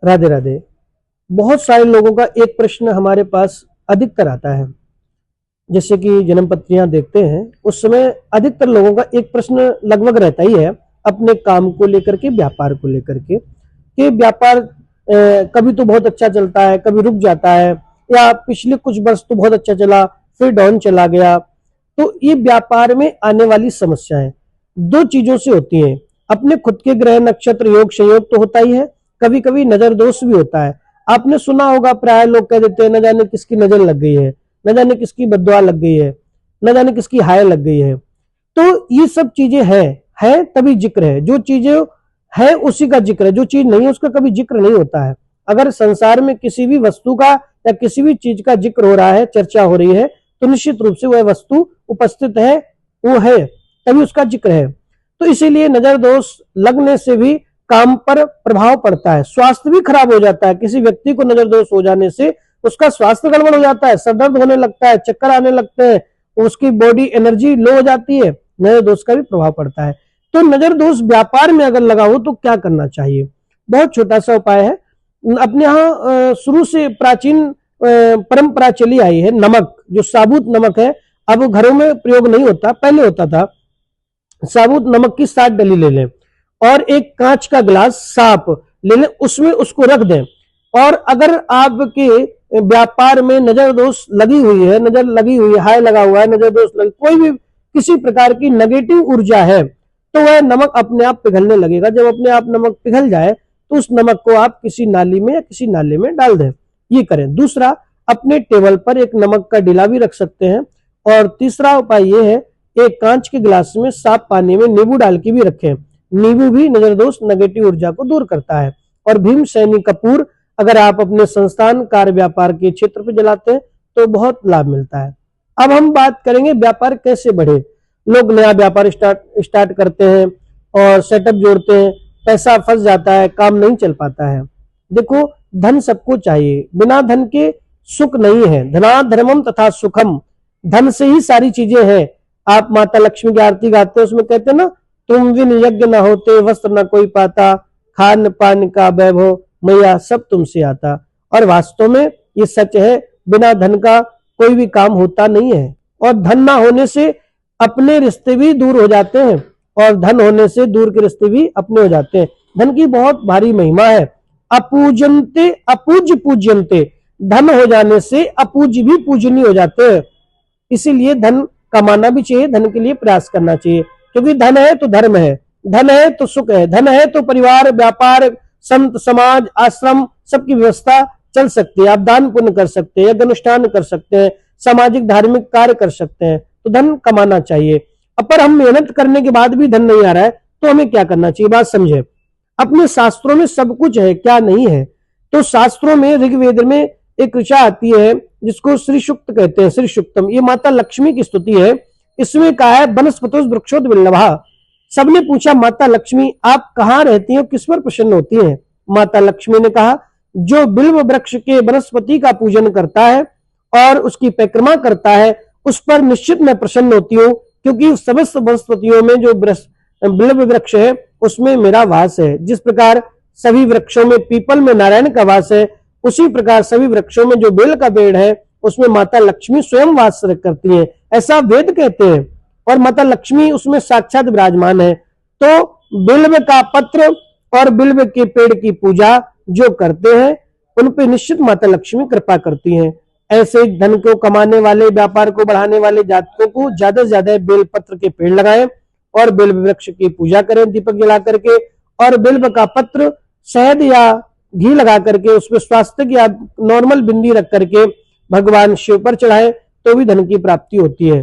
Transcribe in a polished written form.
राधे राधे। बहुत सारे लोगों का एक प्रश्न हमारे पास अधिकतर आता है। जैसे कि जन्म पत्रियां देखते हैं उस समय अधिकतर लोगों का एक प्रश्न लगभग रहता ही है अपने काम को लेकर के, व्यापार को लेकर के, कि व्यापार कभी तो बहुत अच्छा चलता है, कभी रुक जाता है, या पिछले कुछ वर्ष तो बहुत अच्छा चला फिर डाउन चला गया। तो ये व्यापार में आने वाली समस्याएं दो चीजों से होती हैं। अपने खुद के ग्रह नक्षत्र योग संयोग तो होता ही है, कभी कभी नजर दोष भी होता है। आपने सुना होगा, प्राय लोग कह देते हैं न जाने किसकी नजर लग गई है, न जाने किसकी बद्दुआ लग गई है, न जाने किसकी हाय लग गई है। तो ये सब चीजें है तभी जिक्र है। जो चीजें है उसी का जिक्र है, जो चीज नहीं है उसका कभी जिक्र नहीं होता है। अगर संसार में किसी भी वस्तु का या किसी भी चीज का जिक्र हो रहा है, चर्चा हो रही है, तो निश्चित रूप से वह वस्तु उपस्थित है, वो है, तभी उसका जिक्र है। तो इसीलिए नजर दोष लगने से भी काम पर प्रभाव पड़ता है, स्वास्थ्य भी खराब हो जाता है। किसी व्यक्ति को नजर दोष हो जाने से उसका स्वास्थ्य गड़बड़ हो जाता है, सर दर्द होने लगता है, चक्कर आने लगते हैं, उसकी बॉडी एनर्जी लो हो जाती है। नजर दोष का भी प्रभाव पड़ता है। तो नजर दोष व्यापार में अगर लगा हो तो क्या करना चाहिए? बहुत छोटा सा उपाय है। अपने यहाँ शुरू से प्राचीन परंपरा चली आई है, नमक, जो साबुत नमक है, अब घरों में प्रयोग नहीं होता, पहले होता था। साबुत नमक की 7 डली ले लें और एक कांच का गिलास साफ ले लें, उसमें उसको रख दें। और अगर आपके व्यापार में नजर दोष लगी हुई है, नजर लगी हुई है, हाय लगा हुआ है, नजर दोष लगी, कोई भी किसी प्रकार की नेगेटिव ऊर्जा है, तो वह नमक अपने आप पिघलने लगेगा। जब अपने आप नमक पिघल जाए तो उस नमक को आप किसी नाली में या किसी नाले में डाल दें। ये करें। दूसरा, अपने टेबल पर एक नमक का डिला भी रख सकते हैं। और तीसरा उपाय यह है, एक कांच के गिलास में साफ पानी में नींबू डाल के भी रखें। नींबू भी नजर दोष नेगेटिव ऊर्जा को दूर करता है। और भीम सैनी कपूर अगर आप अपने संस्थान कार्य व्यापार के क्षेत्र पर जलाते हैं तो बहुत लाभ मिलता है। अब हम बात करेंगे व्यापार कैसे बढ़े। लोग नया व्यापार स्टार्ट करते हैं और सेटअप जोड़ते हैं, पैसा फंस जाता है, काम नहीं चल पाता है। देखो, धन सबको चाहिए, बिना धन के सुख नहीं है। धना धर्मम तथा सुखम, धन से ही सारी चीजें हैं। आप माता लक्ष्मी की आरती गाते हैं, उसमें कहते हैं ना, तुम बिन यज्ञ न होते वस्त्र न कोई पाता, खान पान का वैभव मैया सब तुमसे आता। और वास्तव में ये सच है, बिना धन का कोई भी काम होता नहीं है। और धन ना होने से अपने रिश्ते भी दूर हो जाते हैं और धन होने से दूर के रिश्ते भी अपने हो जाते हैं। धन की बहुत भारी महिमा है। अपूजनते अपूज्य पूज्यंते, धन हो जाने से अपूज्य भी पूजनीय हो जाते हैं। इसीलिए धन कमाना भी चाहिए, धन के लिए प्रयास करना चाहिए, क्योंकि धन है तो धर्म है, धन है तो सुख है, धन है तो परिवार, व्यापार, संत समाज, आश्रम सबकी व्यवस्था चल सकती है। आप दान पुण्य कर सकते हैं, यज्ञ अनुष्ठान कर सकते हैं, सामाजिक धार्मिक कार्य कर सकते हैं। तो धन कमाना चाहिए। अब पर हम मेहनत करने के बाद भी धन नहीं आ रहा है तो हमें क्या करना चाहिए? बात समझे। अपने शास्त्रों में सब कुछ है, क्या नहीं है? तो शास्त्रों में ऋग्वेद में एक ऋचा आती है जिसको श्री सुक्त कहते हैं, श्री सुक्तम। ये माता लक्ष्मी की स्तुति है। इसमें कहा है, वनस्पतो वृक्षोद विल्लभा। सबने पूछा, माता लक्ष्मी आप कहाँ रहती हैं, किस पर प्रसन्न होती हैं? माता लक्ष्मी ने कहा, जो बिल्व वृक्ष के वनस्पति का पूजन करता है और उसकी परिक्रमा करता है, उस पर निश्चित मैं प्रसन्न होती हूँ, क्योंकि समस्त वनस्पतियों में जो बिल्व वृक्ष है उसमें मेरा वास है। जिस प्रकार सभी वृक्षों में, पीपल में नारायण का वास है, उसी प्रकार सभी वृक्षों में जो बेल का पेड़ है उसमें माता लक्ष्मी स्वयं वास करती हैं, ऐसा वेद कहते हैं। और माता लक्ष्मी उसमें साक्षात विराजमान है। तो बिल्व का पत्र और बिल्व के पेड़ की पूजा जो करते हैं उन पे निश्चित माता लक्ष्मी कृपा करती हैं। ऐसे धन को कमाने वाले, व्यापार को बढ़ाने वाले जातकों को ज्यादा से ज्यादा बेल पत्र के पेड़ लगाएं और बेल वृक्ष की पूजा करें दीपक जला करके। और बिल्व का पत्र शहद या घी लगा करके उसमें स्वास्थ्य की आप नॉर्मल बिंदी रख करके भगवान शिव पर चढ़ाएं तो भी धन की प्राप्ति होती है।